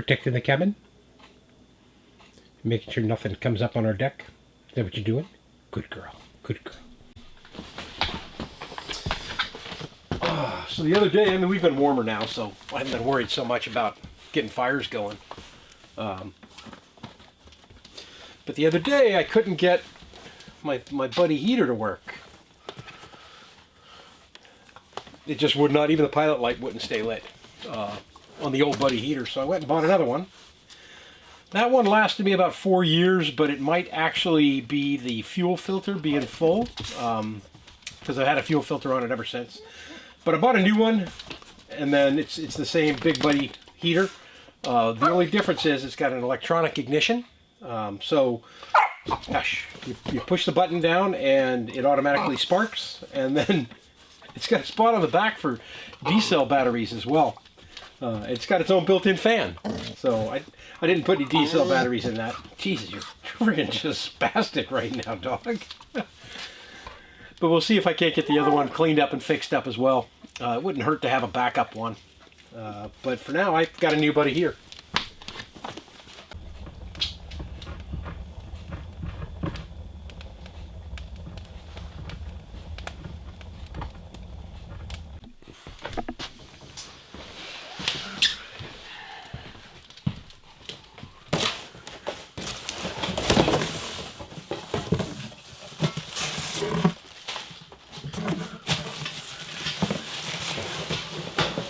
protecting the cabin? Making sure nothing comes up on our deck? Is that what you're doing? Good girl. Good girl. So the other day, I mean, we've been warmer now, so I haven't been worried so much about getting fires going. But the other day, I couldn't get my buddy heater to work. It just would not, even the pilot light wouldn't stay lit on the old buddy heater, so I went and bought another one. That one lasted me about 4 years, but it might actually be the fuel filter being full, because I've had a fuel filter on it ever since. But I bought a new one, and then it's the same big buddy heater. The only difference is it's got an electronic ignition. So, gosh, you push the button down and it automatically sparks, and then it's got a spot on the back for D-cell batteries as well. It's got its own built-in fan. So I didn't put any D-cell batteries in that. Jesus, you're freaking just spastic right now, dog. But we'll see if I can't get the other one cleaned up and fixed up as well. It wouldn't hurt to have a backup one. But for now, I've got a new buddy here.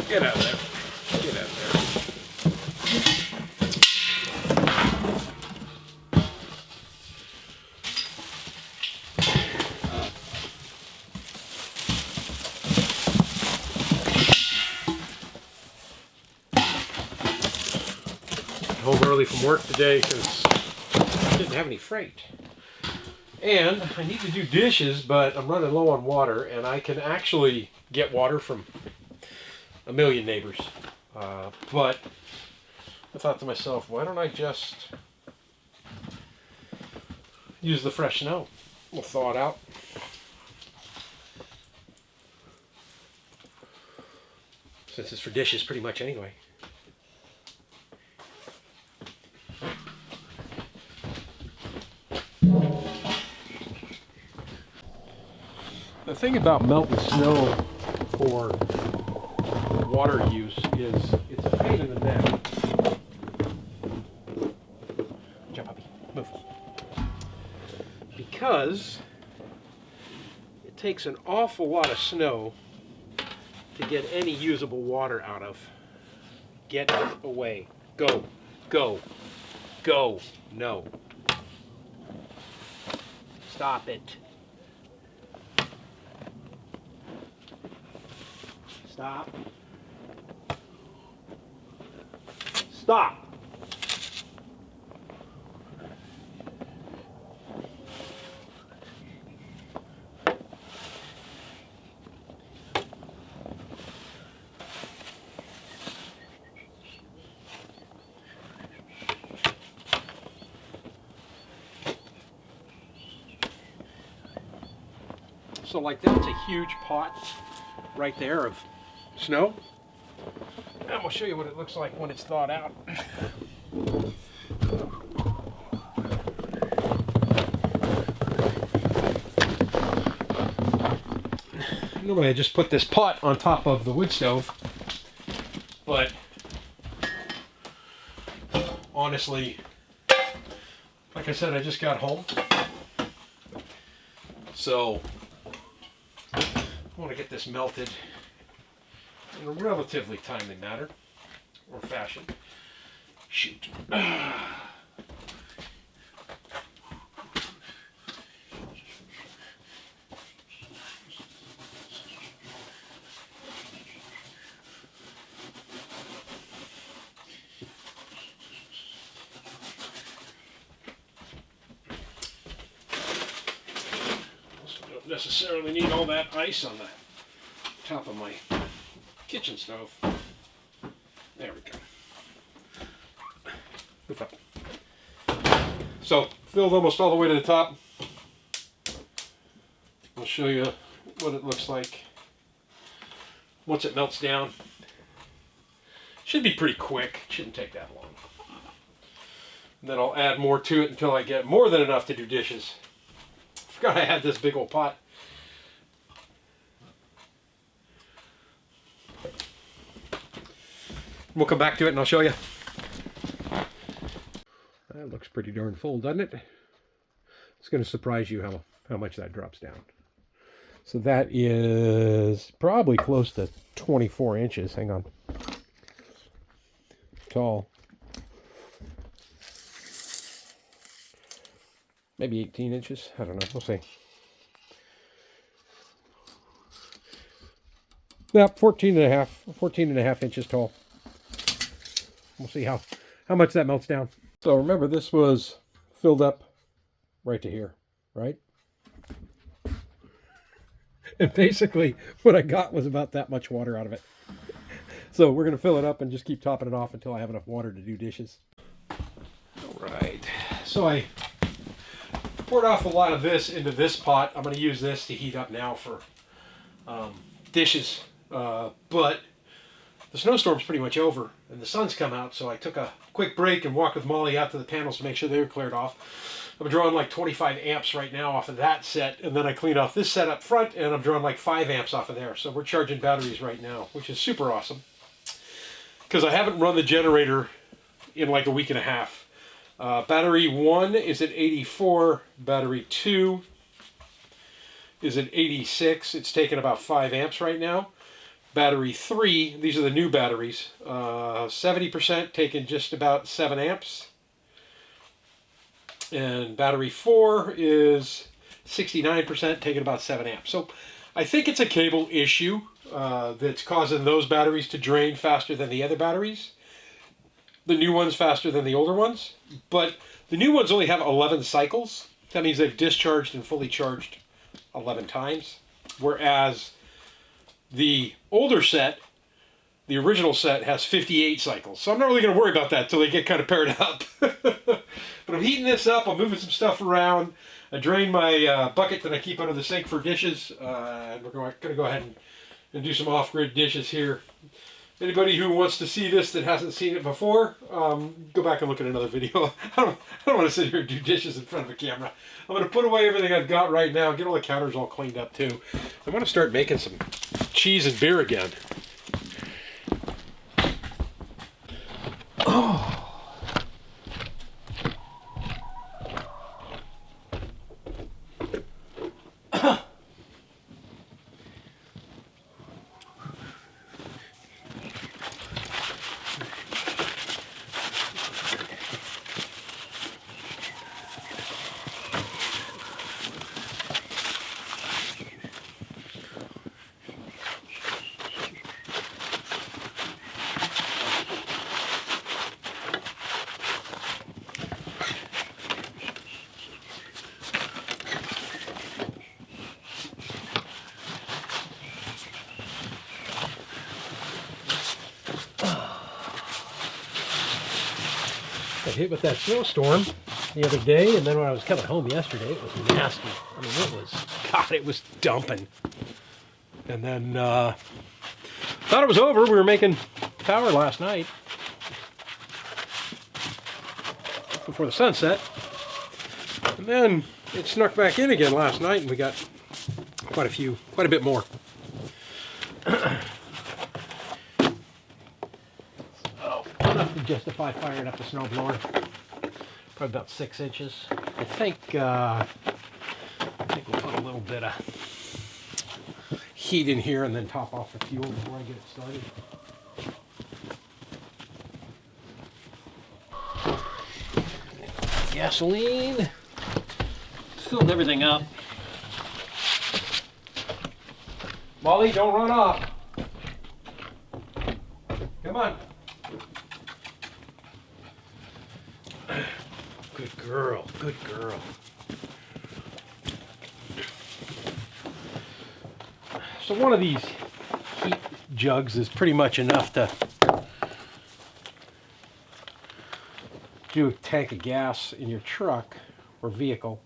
Get out of there. Get out of there. Home early from work today because I didn't have any freight. And I need to do dishes, but I'm running low on water, and I can actually get water from a million neighbors. But I thought to myself, why don't I just use the fresh snow? We'll thaw it out. Since it's for dishes pretty much anyway. The thing about melting snow for water use is it's a pain in the neck. Jump, puppy. Move. Because it takes an awful lot of snow to get any usable water out of. Get away. Go. Go. Go. No. Stop it. Stop. Stop. So like that's a huge pot right there of snow. And we'll show you what it looks like when it's thawed out. Normally I just put this pot on top of the wood stove, but honestly, like I said, I just got home, so I want to get this melted in a relatively timely manner or fashion. Shoot. Don't necessarily need all that ice on the top of my kitchen stove. There we go. Move up. So, filled almost all the way to the top. I'll show you what it looks like once it melts down. Should be pretty quick. Shouldn't take that long. And then I'll add more to it until I get more than enough to do dishes. Forgot I had this big old pot. We'll come back to it and I'll show you. That looks pretty darn full, doesn't it? It's going to surprise you how much that drops down. So that is probably close to 24 inches. Hang on. Tall. Maybe 18 inches. I don't know. We'll see. Yeah, 14 and a half inches tall. We'll see how much that melts down. So remember, this was filled up right to here, right? And basically what I got was about that much water out of it. So we're going to fill it up and just keep topping it off until I have enough water to do dishes. All right. So I poured off a lot of this into this pot. I'm going to use this to heat up now for dishes. But the snowstorm's pretty much over and the sun's come out, so I took a quick break and walked with Molly out to the panels to make sure they were cleared off. I'm drawing like 25 amps right now off of that set, and then I cleaned off this set up front and I'm drawing like 5 amps off of there. So we're charging batteries right now, which is super awesome because I haven't run the generator in like a week and a half. Battery 1 is at 84, battery 2 is at 86. It's taking about 5 amps right now. Battery 3, these are the new batteries, 70% taking just about 7 amps. And battery 4 is 69% taking about 7 amps. So I think it's a cable issue that's causing those batteries to drain faster than the other batteries. The new ones faster than the older ones. But the new ones only have 11 cycles. That means they've discharged and fully charged 11 times. Whereas the older set, the original set, has 58 cycles. So I'm not really going to worry about that until they get kind of paired up. But I'm heating this up. I'm moving some stuff around. I drained my bucket that I keep under the sink for dishes. And we're going to go ahead and do some off-grid dishes here. Anybody who wants to see this that hasn't seen it before, go back and look at another video. I don't want to sit here and do dishes in front of a camera. I'm going to put away everything I've got right now, get all the counters all cleaned up too. I want to start making some cheese and beer again. Oh. Got hit with that snowstorm the other day, and then when I was coming home yesterday, it was nasty. I mean, it was dumping. And then, thought it was over. We were making power last night before the sun set. And then it snuck back in again last night, and we got quite a bit more. Enough to justify firing up the snowblower. Probably about 6 inches. I think we'll put a little bit of heat in here and then top off the fuel before I get it started. Gasoline. Filled everything up. Molly, don't run off. Come on. Good girl, good girl. So one of these heat jugs is pretty much enough to do a tank of gas in your truck or vehicle.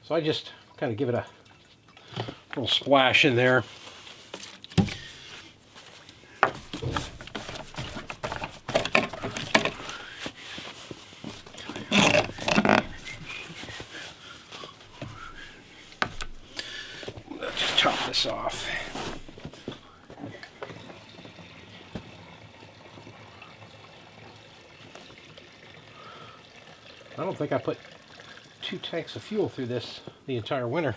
So I just kind of give it a little splash in there. this off. I don't think I put 2 tanks of fuel through this the entire winter.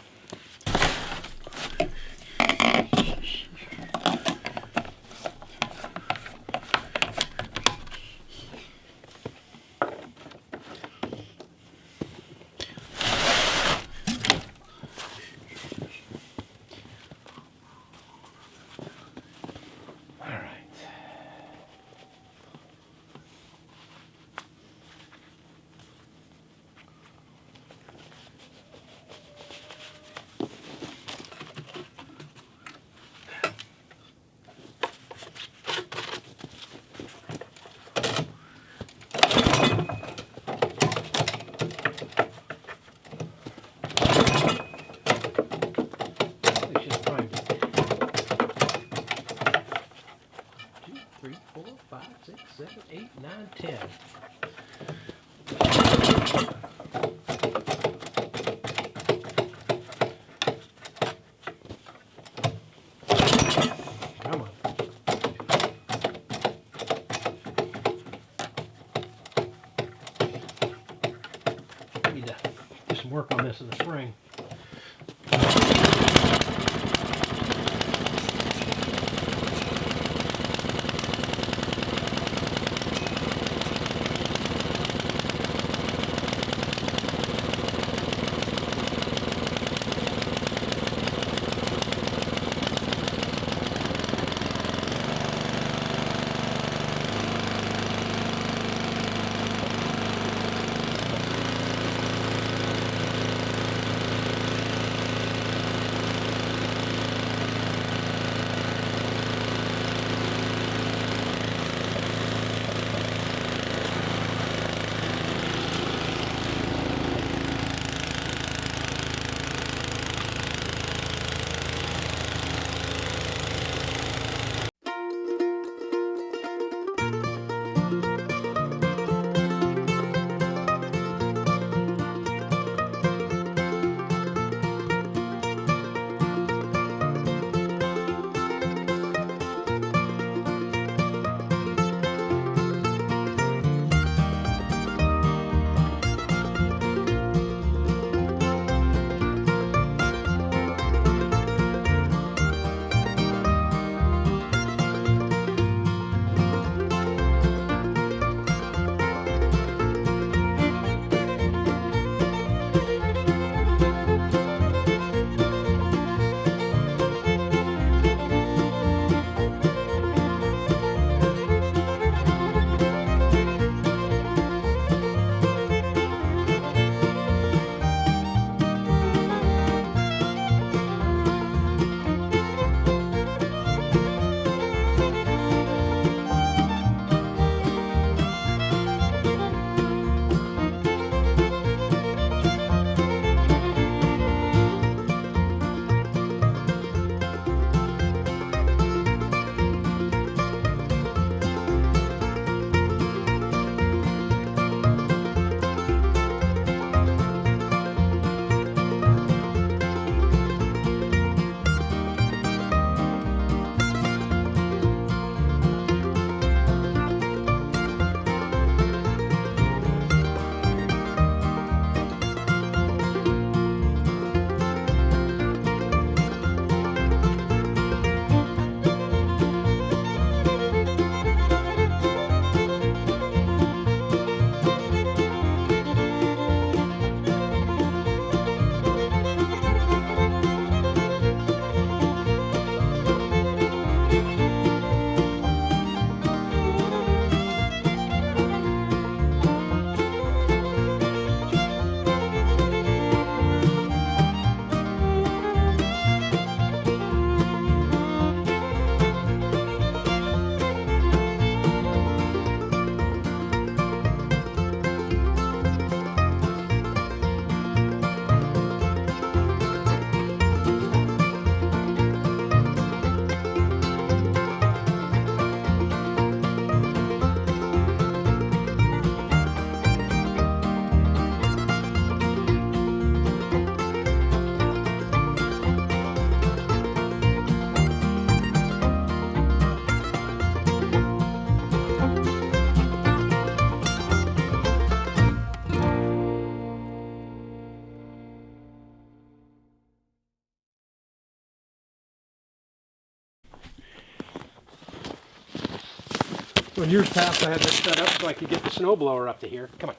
So in years past, I had this set up so I could get the snowblower up to here. Come on.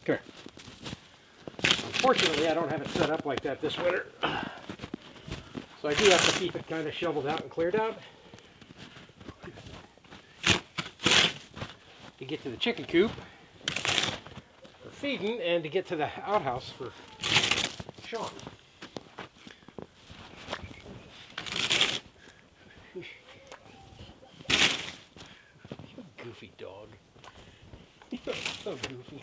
Come here. Unfortunately, I don't have it set up like that this winter. So I do have to keep it kind of shoveled out and cleared out. To get to the chicken coop for feeding and to get to the outhouse for Sean. Goofy dog. So goofy.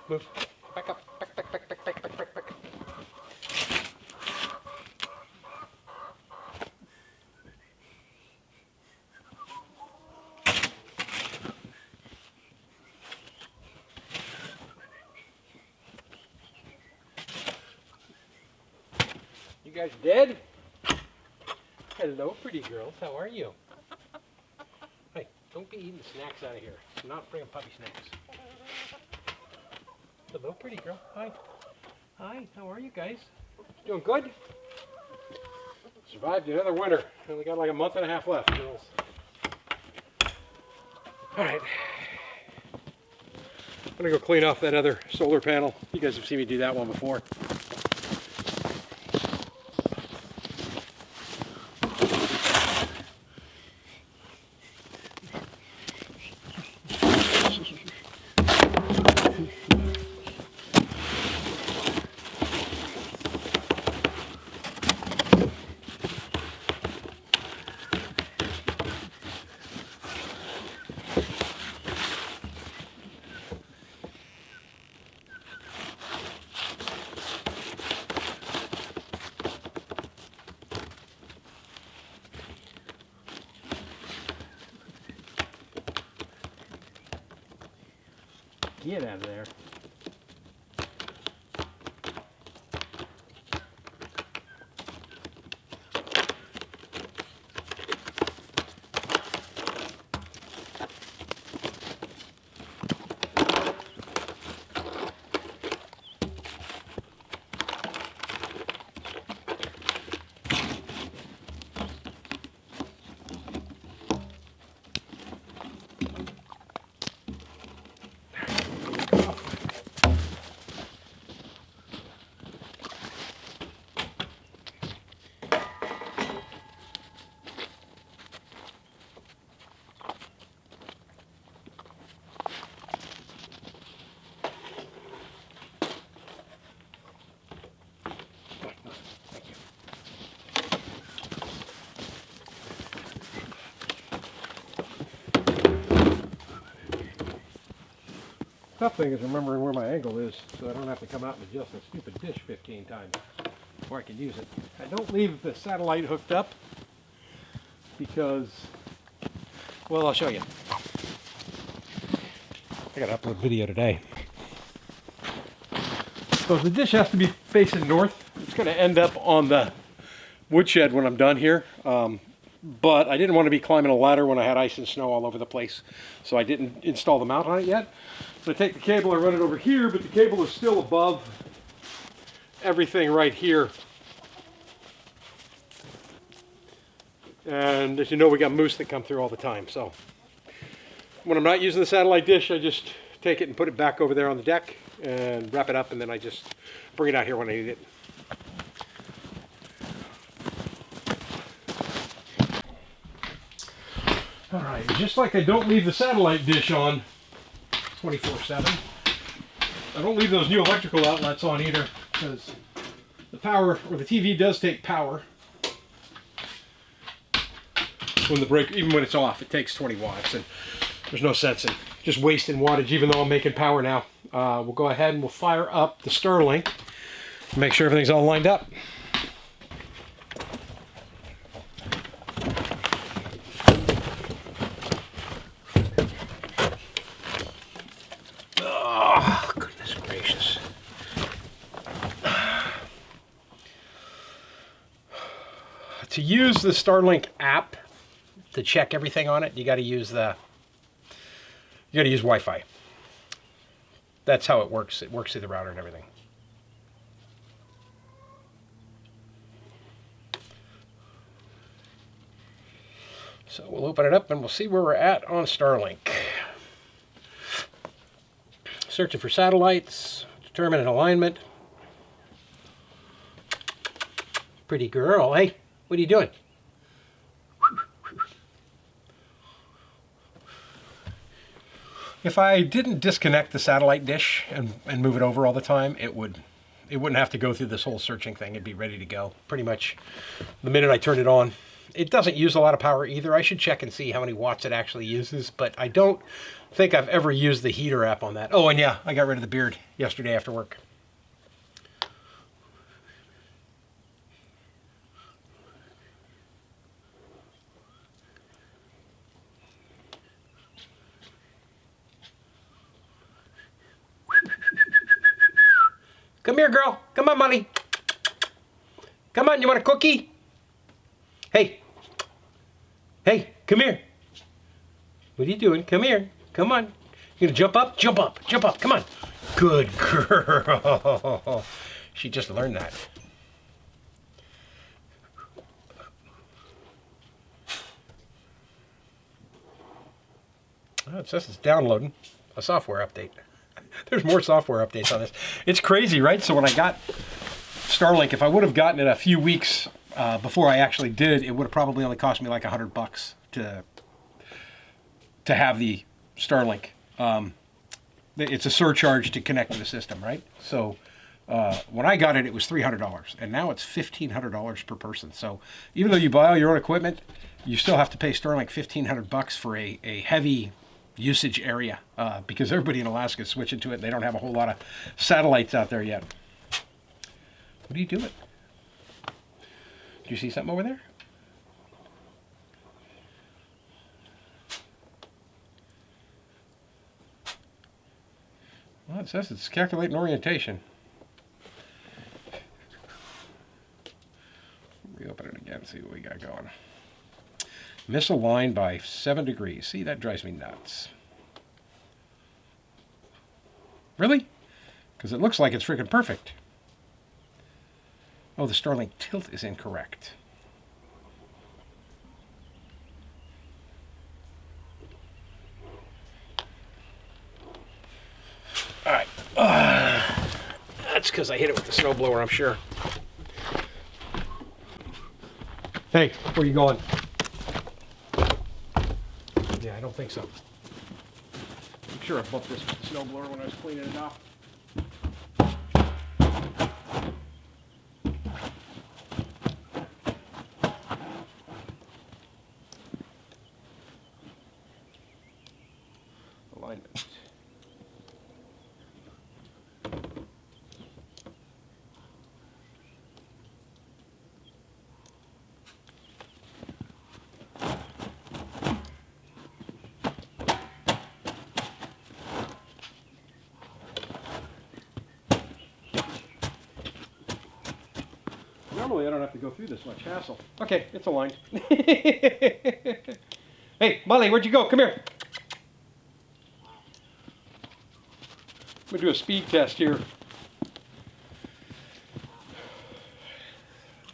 Move. Back up. Back. You guys dead? Hello, pretty girls. How are you? Hey, don't be eating snacks out of here. I'm not bringing puppy snacks. Hello, pretty girl. Hi. Hi, how are you guys? Doing good? Survived another winter. Only got like a month and a half left, girls. Alright. I'm gonna go clean off that other solar panel. You guys have seen me do that one before. Get out of there. Tough thing is remembering where my angle is so I don't have to come out and adjust the stupid dish 15 times before I can use it. I don't leave the satellite hooked up because, well, I'll show you. I gotta upload video today. So the dish has to be facing north. It's gonna end up on the woodshed when I'm done here. But I didn't want to be climbing a ladder when I had ice and snow all over the place, so I didn't install the mount on it yet. So I take the cable, I run it over here, but the cable is still above everything right here. And as you know, we got moose that come through all the time. So when I'm not using the satellite dish, I just take it and put it back over there on the deck and wrap it up, and then I just bring it out here when I need it. All right, just like I don't leave the satellite dish on 24/7, I don't leave those new electrical outlets on either, because the power, or the TV does take power. When the break, even when it's off, it takes 20 watts, and there's no sense in just wasting wattage, even though I'm making power now. We'll go ahead and we'll fire up the Starlink, make sure everything's all lined up. Oh, goodness gracious. To use the Starlink app to check everything on it, you got to use Wi-Fi. That's how it works. It works through the router and everything. So we'll open it up and we'll see where we're at on Starlink. Searching for satellites, determine an alignment. Pretty girl. Hey, what are you doing? If I didn't disconnect the satellite dish and move it over all the time, it wouldn't have to go through this whole searching thing. It'd be ready to go pretty much the minute I turn it on. It doesn't use a lot of power either. I should check and see how many watts it actually uses, but I don't think I've ever used the heater app on that. Oh, and yeah, I got rid of the beard yesterday after work. Come here, girl. Come on, Molly. Come on, you want a cookie? Hey. Hey, come here. What are you doing? Come here. Come on. You gonna jump up? Jump up. Jump up. Come on. Good girl. She just learned that. Oh, it says it's downloading a software update. There's more software updates on this. It's crazy, right? So when I got Starlink, if I would have gotten it a few weeks before I actually did, it would have probably only cost me like $100 to have the Starlink. It's a surcharge to connect to the system, right? So when I got it, it was $300, and now it's $1,500 per person. So even though you buy all your own equipment, you still have to pay Starlink $1,500 for a heavy usage area because everybody in Alaska is switching to it. They don't have a whole lot of satellites out there yet. What are you doing? Do you see something over there? Well, it says it's calculating orientation. Reopen it again, see what we got going. Misaligned by 7 degrees. See, that drives me nuts. Really? Because it looks like it's freaking perfect. Oh, the Starlink tilt is incorrect. All right. That's because I hit it with the snowblower, I'm sure. Hey, where are you going? Yeah, I don't think so. I'm sure I bumped this with the snowblower when I was cleaning it off. Alignment. Normally I don't have to go through this much hassle. Okay, it's aligned. Hey, Molly, where'd you go? Come here. I'm going to do a speed test here.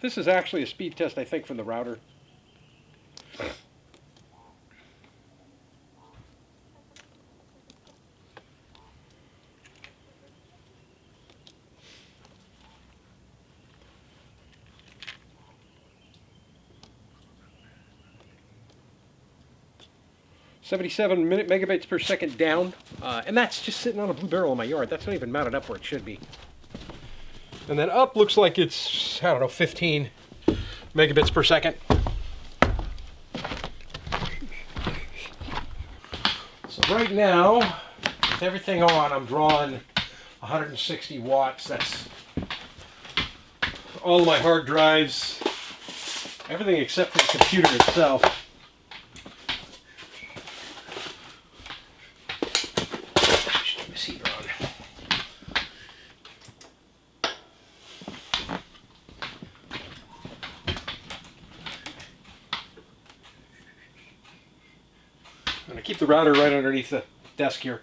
This is actually a speed test, I think, from the router. 77 megabytes per second down, and that's just sitting on a blue barrel in my yard. That's not even mounted up where it should be. And then up looks like it's, I don't know, 15 megabits per second. So right now, with everything on, I'm drawing 160 watts. That's all of my hard drives, everything except for the computer itself. Turn this heater on. I'm going to keep the router right underneath the desk here.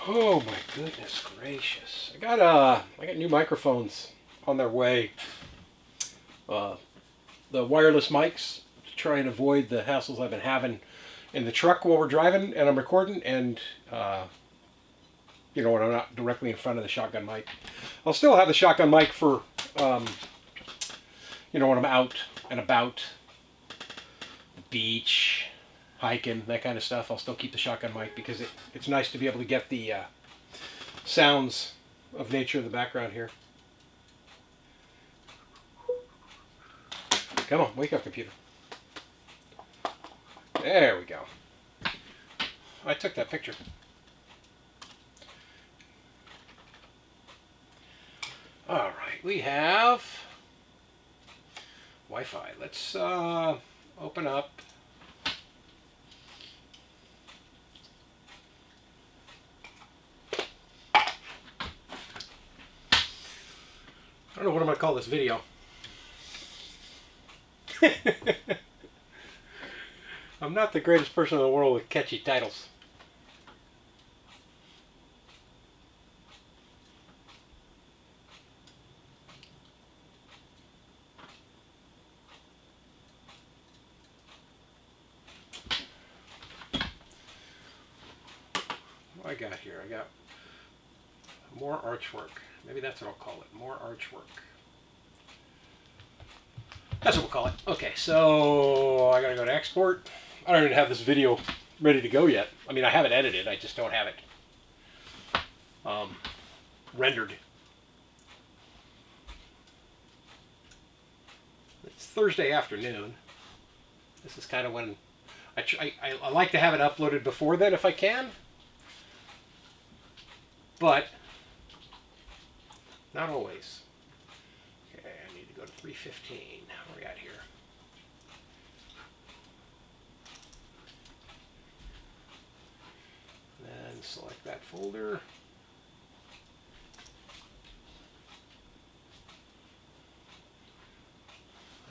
Oh my goodness gracious! I got new microphones on their way. The wireless mics to try and avoid the hassles I've been having in the truck while we're driving and I'm recording, and you know, when I'm not directly in front of the shotgun mic. I'll still have the shotgun mic for you know, when I'm out and about, the beach, hiking, that kind of stuff. I'll still keep the shotgun mic because it's nice to be able to get the sounds of nature in the background here. Come on, wake up, computer. There we go. I took that picture. All right, we have Wi-Fi. Let's open up. I don't know what I'm going to call this video. I'm not the greatest person in the world with catchy titles. What do I got here? I got more archwork. Maybe that's what I'll call it. More archwork. That's what we'll call it. Okay, so I gotta go to export. I don't even have this video ready to go yet. I mean, I have it edited, I just don't have it rendered. It's Thursday afternoon. This is kind of when I like to have it uploaded before then if I can, but not always. Okay, I need to go to 315. What are we at here? Then select that folder.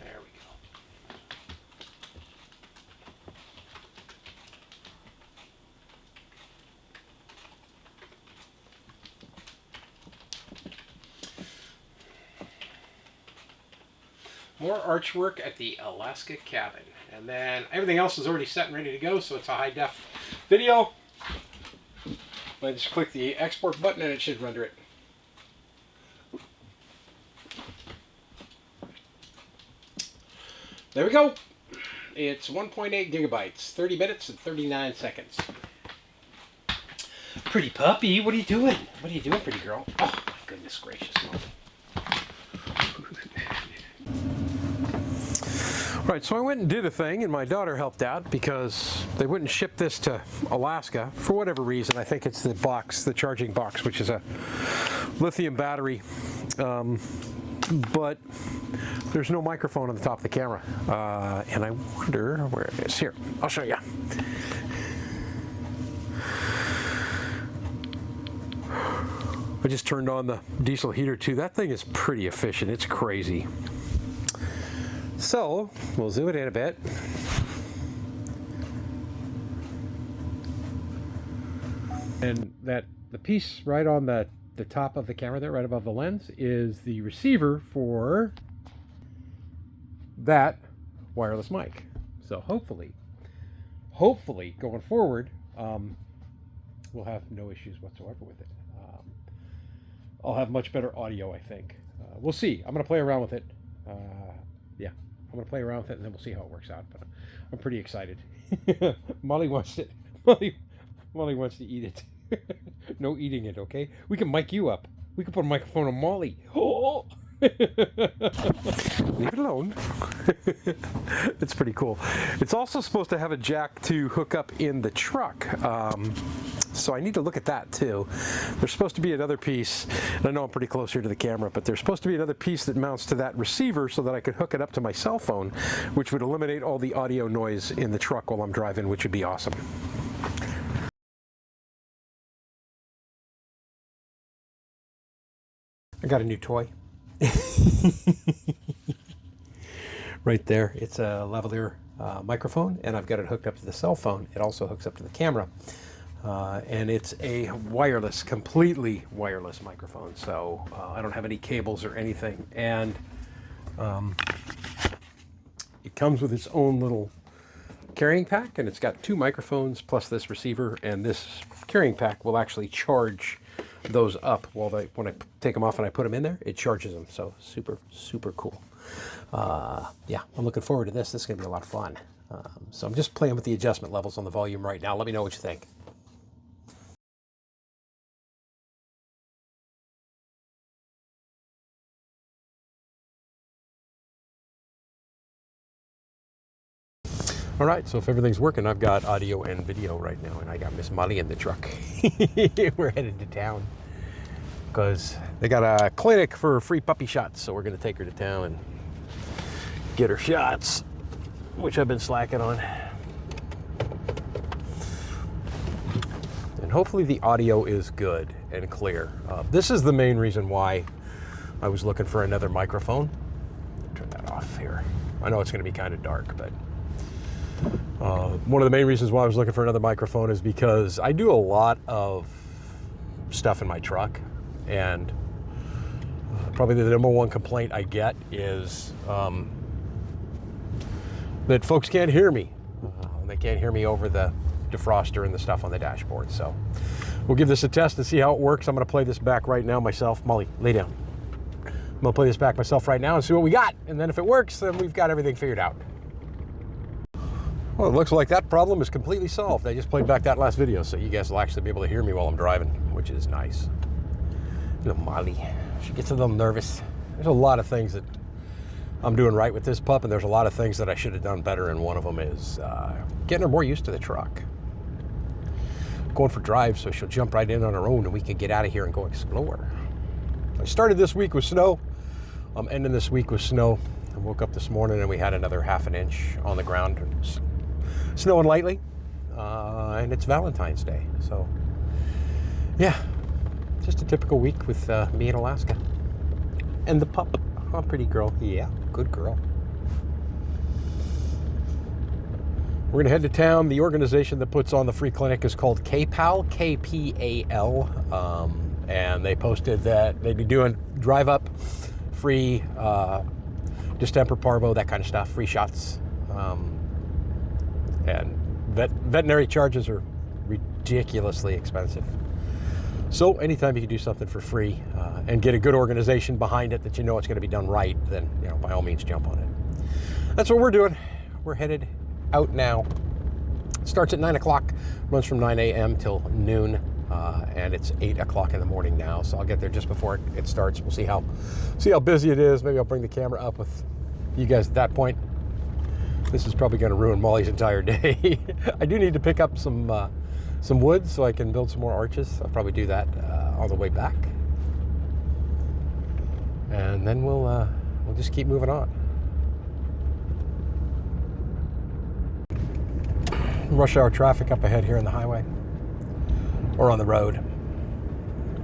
There we go. More archwork at the Alaska cabin. And then everything else is already set and ready to go, so it's a high def video. I just click the export button and it should render it. There we go. It's 1.8 gigabytes, 30 minutes and 39 seconds. Pretty puppy, what are you doing? What are you doing, pretty girl? Oh, my goodness gracious. Right, so I went and did a thing, and my daughter helped out because they wouldn't ship this to Alaska for whatever reason. I think it's the box, the charging box, which is a lithium battery. But there's no microphone on the top of the camera. And I wonder where it is. Here, I'll show you. I just turned on the diesel heater too. That thing is pretty efficient. It's crazy. So, we'll zoom it in a bit. And the piece right on the the top of the camera there, right above the lens, is the receiver for that wireless mic. So hopefully going forward, we'll have no issues whatsoever with it. I'll have much better audio, I think. We'll see. I'm going to play around with it. Yeah, I'm going to play around with it, and then we'll see how it works out. But I'm pretty excited. Molly wants it. Molly wants to eat it. No eating it, okay? We can mic you up. We can put a microphone on Molly. Oh! Leave it alone. It's pretty cool. It's also supposed to have a jack to hook up in the truck. So I need to look at that too. There's supposed to be another piece, and I know I'm pretty close here to the camera, but there's supposed to be another piece that mounts to that receiver so that I could hook it up to my cell phone, which would eliminate all the audio noise in the truck while I'm driving, which would be awesome. I got a new toy. Right there, it's a lavalier microphone, and I've got it hooked up to the cell phone. It also hooks up to the camera, and it's a wireless, completely wireless microphone, so I don't have any cables or anything, and it comes with its own little carrying pack, and it's got 2 microphones plus this receiver, and this carrying pack will actually charge those up while when I take them off and I put them in there, it charges them. So super cool. Yeah, I'm looking forward to this. This is gonna be a lot of fun. So I'm just playing with the adjustment levels on the volume right now. Let me know what you think. All right, so if everything's working, I've got audio and video right now, and I got Miss Molly in the truck. We're headed to town because they got a clinic for free puppy shots, so we're gonna take her to town and get her shots, which I've been slacking on. And hopefully the audio is good and clear. This is the main reason why I was looking for another microphone. Turn that off here. I know it's gonna be kind of dark, but one of the main reasons why I was looking for another microphone is because I do a lot of stuff in my truck, and probably the #1 complaint I get is that folks can't hear me. They can't hear me over the defroster and the stuff on the dashboard. So we'll give this a test and see how it works. I'm going to play this back right now myself. Molly, lay down. I'm going to play this back myself right now and see what we got. And then if it works, then we've got everything figured out. Well, it looks like that problem is completely solved. I just played back that last video, so you guys will actually be able to hear me while I'm driving, which is nice. Little Molly, she gets a little nervous. There's a lot of things that I'm doing right with this pup, and there's a lot of things that I should have done better, and one of them is getting her more used to the truck. Going for drives so she'll jump right in on her own and we can get out of here and go explore. I started this week with snow. I'm ending this week with snow. I woke up this morning and we had another ½ an inch on the ground. Snowing lightly, and it's Valentine's Day. So, yeah, just a typical week with me in Alaska. And the pup. Oh, pretty girl. Yeah, good girl. We're going to head to town. The organization that puts on the free clinic is called KPAL, K-P-A-L. And they posted that they'd be doing drive-up, free distemper, parvo, that kind of stuff, free shots. And veterinary charges are ridiculously expensive. So anytime you can do something for free and get a good organization behind it that you know it's going to be done right, then by all means jump on it. That's what we're doing. We're headed out now. It starts at 9 o'clock, runs from 9 a.m. till noon, and it's 8 o'clock in the morning now. So I'll get there just before it starts. We'll see how busy it is. Maybe I'll bring the camera up with you guys at that point. This is probably going to ruin Molly's entire day. I do need to pick up some wood so I can build some more arches. I'll probably do that on the way back, and then we'll just keep moving on. Rush hour traffic up ahead here on the highway or on the road.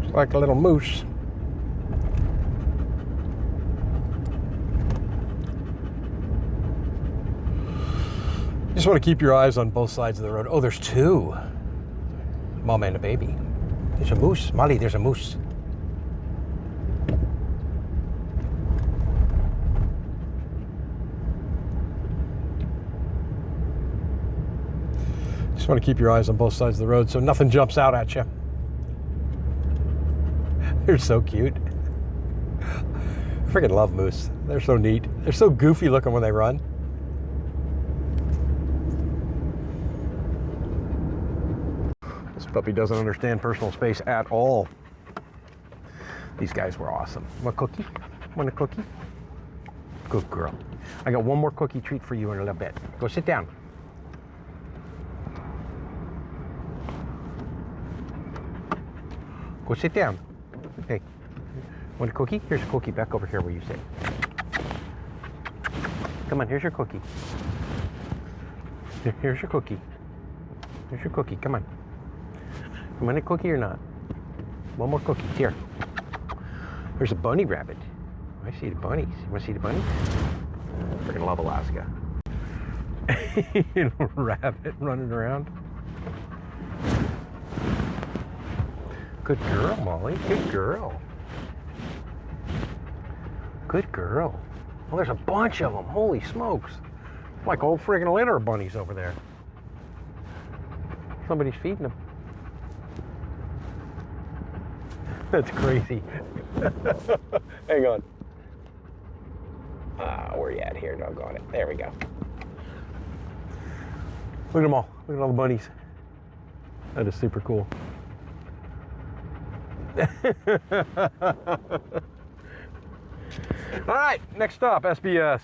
It's like a little moose. You just want to keep your eyes on both sides of the road. Oh, there's 2. Mom and a baby. There's a moose. Molly, there's a moose. Just want to keep your eyes on both sides of the road so nothing jumps out at you. They're so cute. I freaking love moose. They're so neat. They're so goofy looking when they run. This puppy doesn't understand personal space at all. These guys were awesome. Want a cookie? Want a cookie? Good girl. I got one more cookie treat for you in a little bit. Go sit down. Go sit down. Okay. Want a cookie? Here's a cookie back over here where you sit. Come on, here's your cookie. Here's your cookie. Here's your cookie. Come on. You want a cookie or not? One more cookie. Here. There's a bunny rabbit. I see the bunnies. You want to see the bunnies? I freaking love Alaska. Rabbit running around. Good girl, Molly. Good girl. Good girl. Well, there's a bunch of them. Holy smokes. Like a whole friggin' litter of bunnies over there. Somebody's feeding them. That's crazy. Hang on. Where are you at here? Doggone it. There we go. Look at them all. Look at all the bunnies. That is super cool. All right, next stop, SBS.